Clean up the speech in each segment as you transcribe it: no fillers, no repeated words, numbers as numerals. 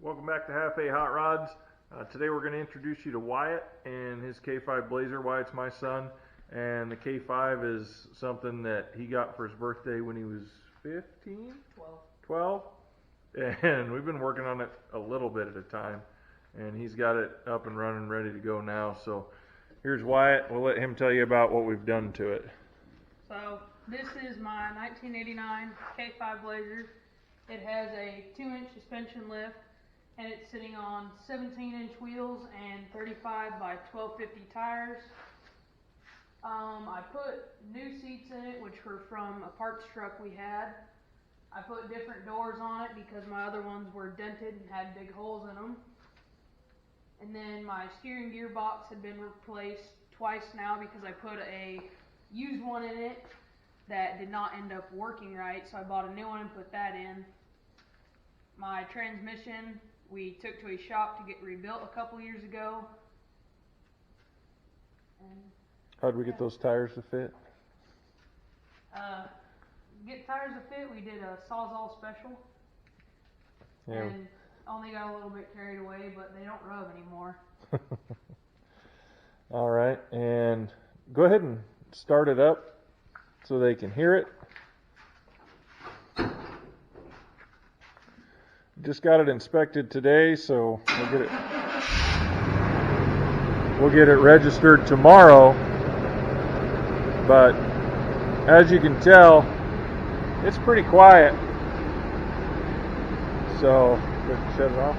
Welcome back to Half A Hot Rods. Today we're going to introduce you to Wyatt and his K5 Blazer. Wyatt's my son, and the K5 is something that he got for his birthday when he was 15? 12? And we've been working on it a little bit at a time, and he's got it up and running, ready to go now. So here's Wyatt. We'll let him tell you about what we've done to it. So this is my 1989 K5 Blazer. It has a 2-inch suspension lift, and it's sitting on 17-inch wheels and 35 by 1250 tires. I put new seats in it, which were from a parts truck we had. I put different doors on it because my other ones were dented and had big holes in them. And then my steering gearbox had been replaced twice now because I put a used one in it that did not end up working right, so I bought a new one and put that in. My transmission we took to a shop to get rebuilt a couple years ago. And How'd we get those tires to fit? Get tires to fit, we did a Sawzall special. Yeah. And only got a little bit carried away, but they don't rub anymore. All right, and go ahead and start it up so they can hear it. Just got it inspected today, so we'll get it registered tomorrow. But as you can tell, it's pretty quiet. So, let's shut it off.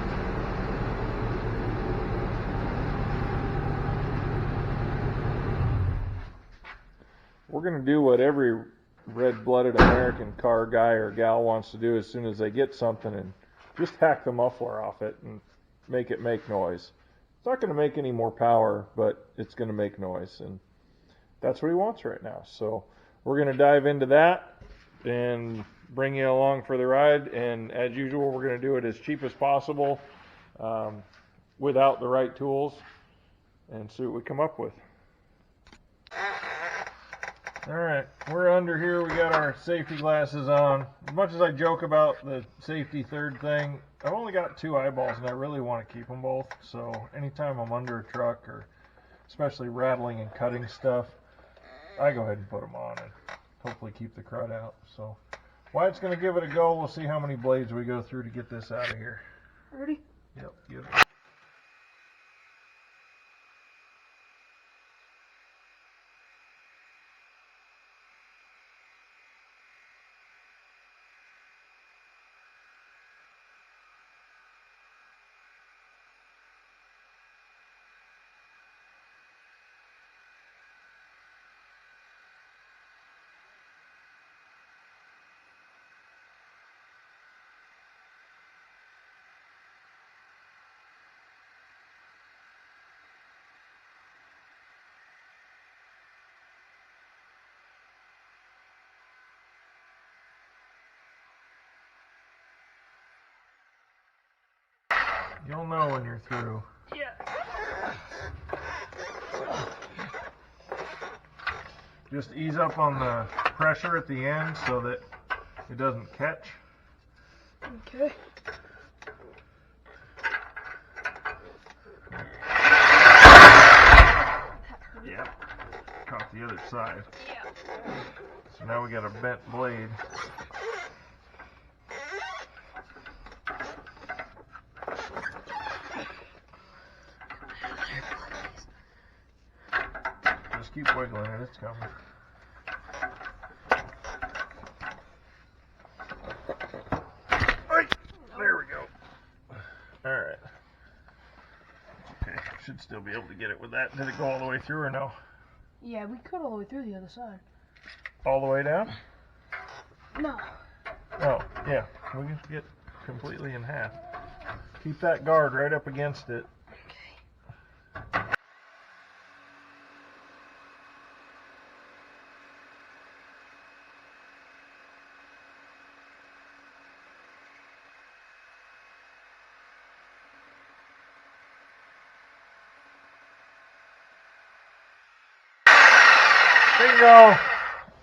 We're going to do what every red-blooded American car guy or gal wants to do as soon as they get something, and just hack the muffler off it and make it make noise. It's not going to make any more power, but it's going to make noise, and that's what he wants right now. So we're going to dive into that and bring you along for the ride, and as usual, we're going to do it as cheap as possible without the right tools and see what we come up with. Alright, we're under here, we got our safety glasses on. As much as I joke about the safety third thing, I've only got 2 eyeballs and I really want to keep them both. So anytime I'm under a truck, or especially rattling and cutting stuff, I go ahead and put them on and hopefully keep the crud out. So Wyatt's going to give it a go. We'll see how many blades we go through to get this out of here. Ready? Yep, give it. You'll know when you're through. Yeah. Just ease up on the pressure at the end so that it doesn't catch. Okay. Yep. Caught the other side. Yeah. So now we got a bent blade. Just keep wiggling it, it's coming. There we go. Alright. Okay, should still be able to get it with that. Did it go all the way through or no? Yeah, we cut all the way through the other side. All the way down? No. Oh, yeah. We can get completely in half. Keep that guard right up against it. Bingo!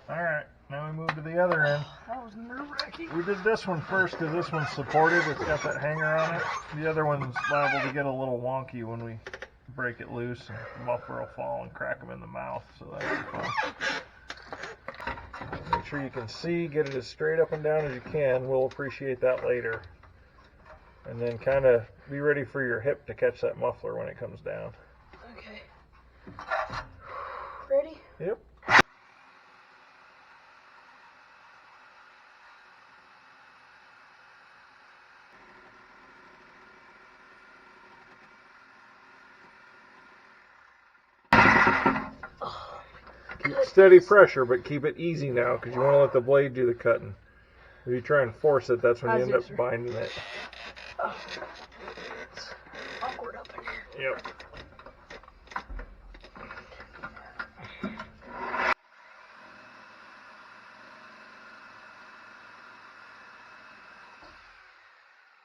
Alright, now we move to the other end. That was nerve-wracking. We did this one first because this one's supported. It's got that hanger on it. The other one's liable to get a little wonky when we break it loose, and the muffler will fall and crack them in the mouth. So that'll be fun. Make sure you can see, get it as straight up and down as you can. We'll appreciate that later. And then kind of be ready for your hip to catch that muffler when it comes down. Okay. Ready? Yep. Keep steady pressure, but keep it easy now because you want to let the blade do the cutting. If you try and force it, that's when you end up binding it. Oh. It's awkward up in here. Yep.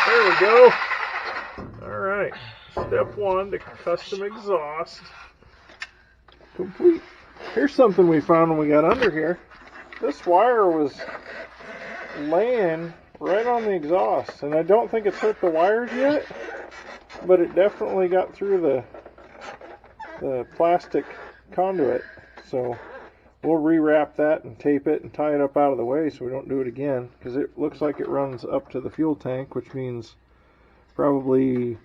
There we go. Alright. Step 1 to custom exhaust. Complete. Here's something we found when we got under here. This wire was laying right on the exhaust, and I don't think it's hurt the wires yet, but it definitely got through the plastic conduit. So we'll rewrap that and tape it and tie it up out of the way so we don't do it again, because it looks like it runs up to the fuel tank, which means probably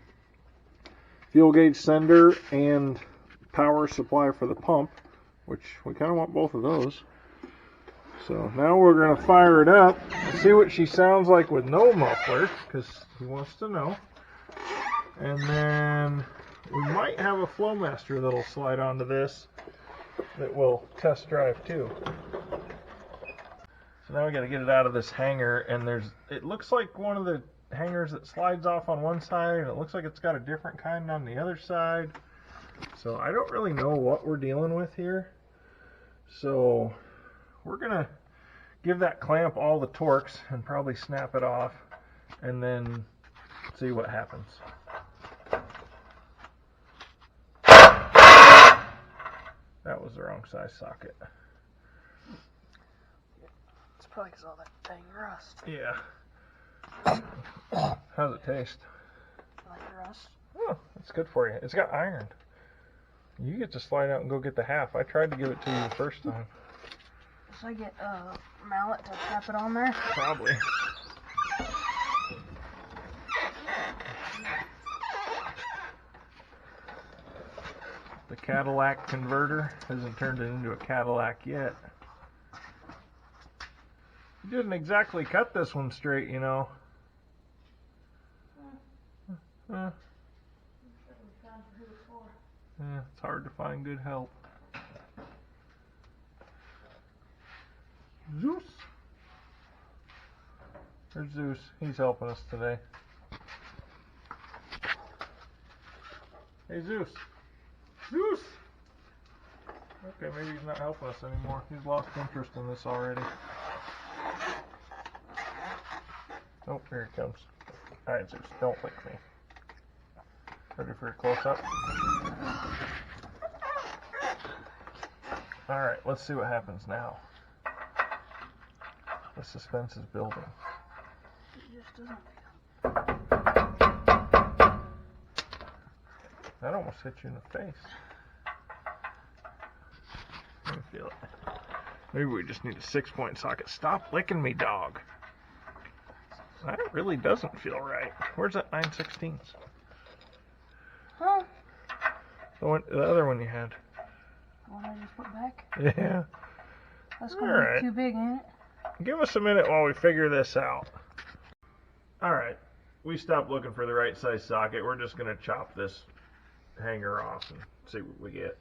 fuel gauge sender and power supply for the pump, which we kind of want both of those. So now we're going to fire it up and see what she sounds like with no muffler, because he wants to know. And then we might have a Flowmaster that'll slide onto this that we'll test drive too. So now we got to get it out of this hanger, and it looks like one of the hangers that slides off on one side, and it looks like it's got a different kind on the other side. So I don't really know what we're dealing with here. So we're going to give that clamp all the torques and probably snap it off and then see what happens. That was the wrong size socket. It's probably because of all that dang rust. Yeah. How's it taste? I like the rust. Oh, that's good for you. It's got iron. You get to slide out and go get the half. I tried to give it to you the first time. Should I get a mallet to tap it on there? Probably. The Cadillac converter hasn't turned it into a Cadillac yet. You didn't exactly cut this one straight, you know. Yeah, it's hard to find good help. Zeus. There's Zeus. He's helping us today. Hey, Zeus. Zeus! Okay, maybe he's not helping us anymore. He's lost interest in this already. Oh, here he comes. Alright, Zeus, don't lick me. Ready for a close-up? Alright, let's see what happens now. The suspense is building. It just doesn't That almost hit you in the face. Let me feel it. Maybe we just need a 6-point socket. Stop licking me, dog. That really doesn't feel right. Where's that 9/16? Huh? The other one you had. The one I just put back? Yeah. That's gonna be too big, ain't it? Give us a minute while we figure this out. Alright. We stopped looking for the right size socket. We're just going to chop this hanger off and see what we get.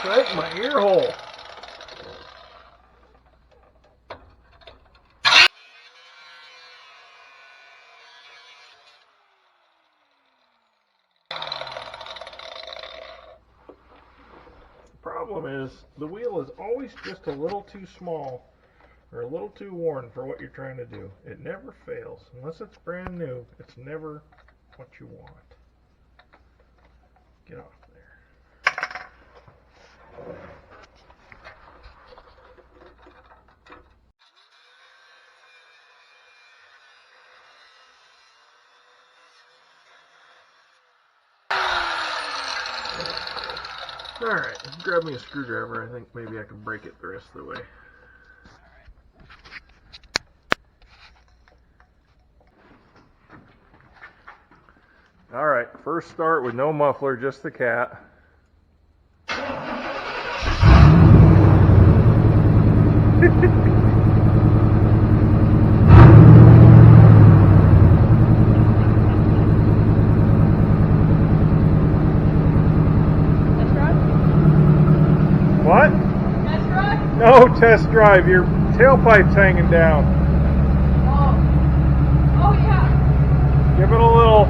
Right in my ear hole. The problem is the wheel is always just a little too small or a little too worn for what you're trying to do. It never fails. Unless it's brand new, it's never what you want. Get off there. Alright, grab me a screwdriver. I think maybe I can break it the rest of the way. Alright, first start with no muffler, just the cat. What? Test drive? No test drive, your tailpipe's hanging down. Oh yeah. Give it a little.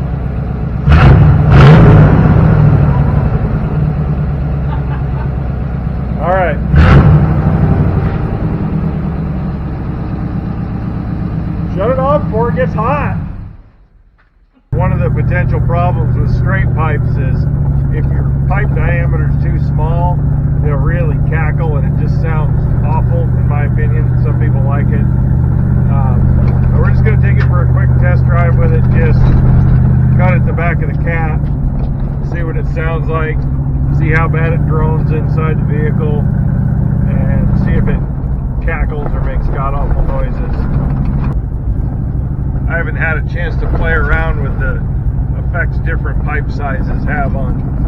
Alright. Shut it off before it gets hot. One of the potential problems with straight pipes is if your pipe diameter is too small, they'll really cackle and it just sounds awful in my opinion. Some people like it. But we're just going to take it for a quick test drive with it. Just cut at the back of the cat, see what it sounds like, see how bad it drones inside the vehicle, and see if it cackles or makes god-awful noises. I haven't had a chance to play around with the effects different pipe sizes have on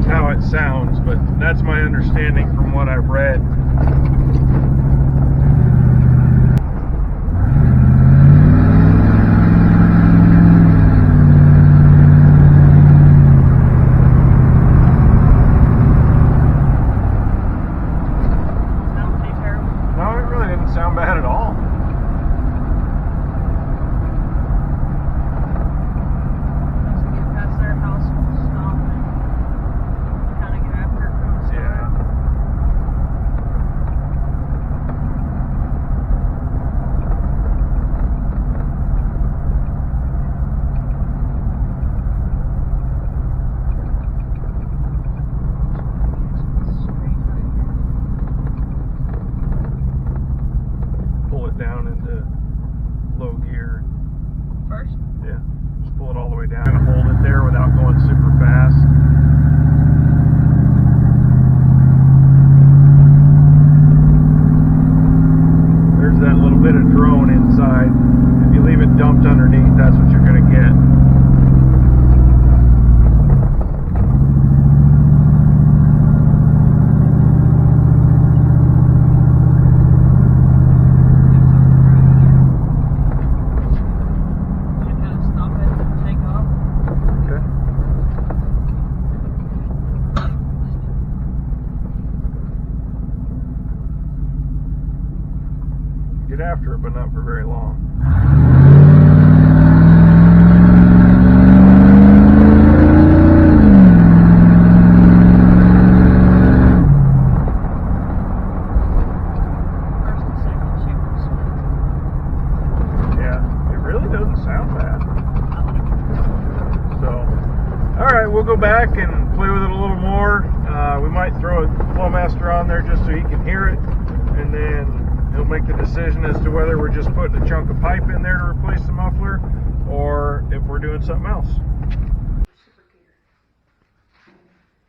how it sounds, but that's my understanding from what I've read. Sounds pretty terrible. No, it really didn't sound bad at all. Once we get past their house, we'll stop and kind of get after it from the start. Yeah. Pull it down into low gear. First? Yeah, just pull it all the way down and hold it there without going super fast. There's that little bit of drone inside. If you leave it dumped underneath, that's what you're going to get. I'm gonna kind of stop it and take off. Okay. Get after it, but not for very long. First and second shifts. Yeah, it really doesn't sound bad. So, alright, we'll go back and play with it a little more. We might throw a Flowmaster on there just so he can hear it, and then he'll make the decision as to whether we're just putting a chunk of pipe in there to replace the muffler, or if we're doing something else.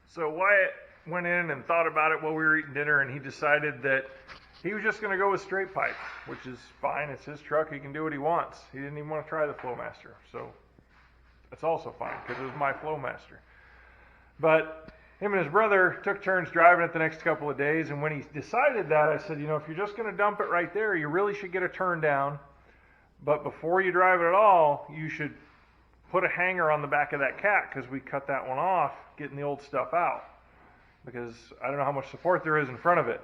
So Wyatt went in and thought about it while we were eating dinner, and he decided that he was just going to go with straight pipe, which is fine. It's his truck. He can do what he wants. He didn't even want to try the Flowmaster. So that's also fine because it was my Flowmaster. But him and his brother took turns driving it the next couple of days, and when he decided that, I said, you know, if you're just going to dump it right there, you really should get a turn down. But before you drive it at all, you should put a hanger on the back of that cat because we cut that one off getting the old stuff out. because I don't know how much support there is in front of it.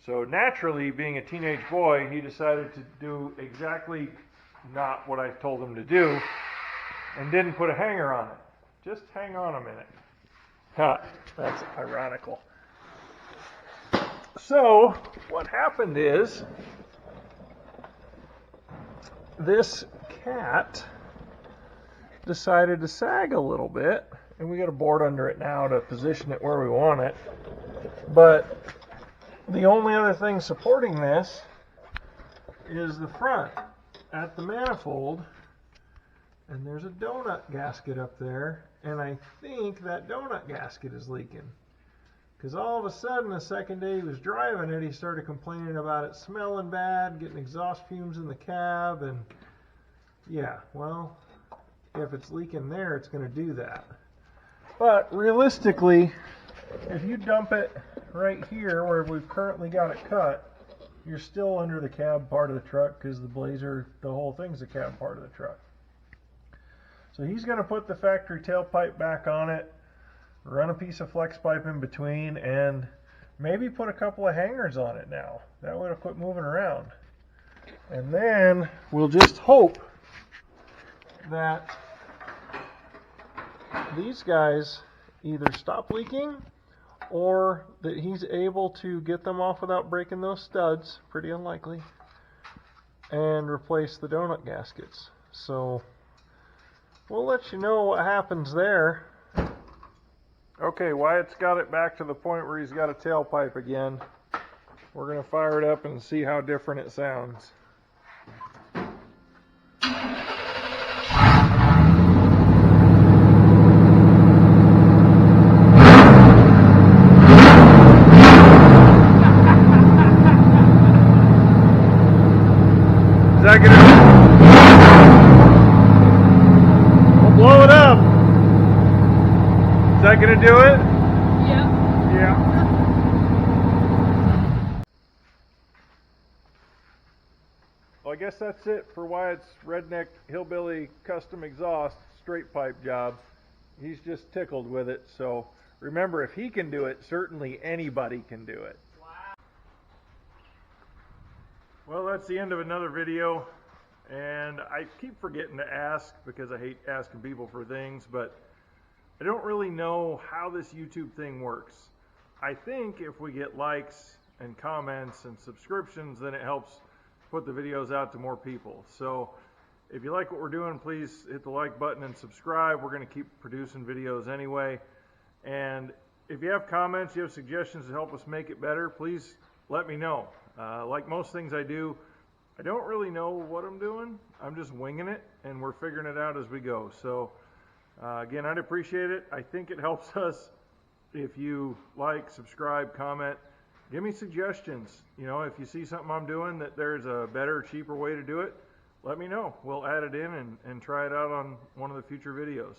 So naturally, being a teenage boy, he decided to do exactly not what I told him to do, and didn't put a hanger on it. Just hang on a minute. Ha, that's ironical. So what happened is, this cat decided to sag a little bit, and we got a board under it now to position it where we want it. But the only other thing supporting this is the front at the manifold, and there's a donut gasket up there, and I think that donut gasket is leaking. Because all of a sudden, the second day he was driving it, he started complaining about it smelling bad, getting exhaust fumes in the cab, and yeah, well, if it's leaking there, it's going to do that. But realistically, if you dump it right here where we've currently got it cut, you're still under the cab part of the truck, because the Blazer, the whole thing's the cab part of the truck. So he's going to put the factory tailpipe back on it, run a piece of flex pipe in between, and maybe put a couple of hangers on it now. That way it'll quit moving around. And then we'll just hope that these guys either stop leaking, or that he's able to get them off without breaking those studs, pretty unlikely, and replace the donut gaskets. So we'll let you know what happens there. Okay, Wyatt's got it back to the point where he's got a tailpipe again. We're going to fire it up and see how different it sounds. Is that gonna... We'll blow it up. Is that gonna do it? Yeah. Yeah. Well, I guess that's it for Wyatt's redneck hillbilly custom exhaust straight pipe job. He's just tickled with it. So remember, if he can do it, certainly anybody can do it. Well, that's the end of another video, and I keep forgetting to ask because I hate asking people for things, but I don't really know how this YouTube thing works. I think if we get likes and comments and subscriptions, then it helps put the videos out to more people. So if you like what we're doing, please hit the like button and subscribe. We're going to keep producing videos anyway. And if you have comments, you have suggestions to help us make it better, please let me know. Like most things I do, I don't really know what I'm doing. I'm just winging it, and we're figuring it out as we go. So again, I'd appreciate it. I think it helps us if you like, subscribe, comment. Give me suggestions. You know, if you see something I'm doing that there's a better, cheaper way to do it, let me know. We'll add it in and try it out on one of the future videos.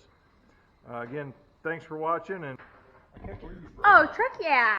Again, thanks for watching. And Oh, truck, yeah.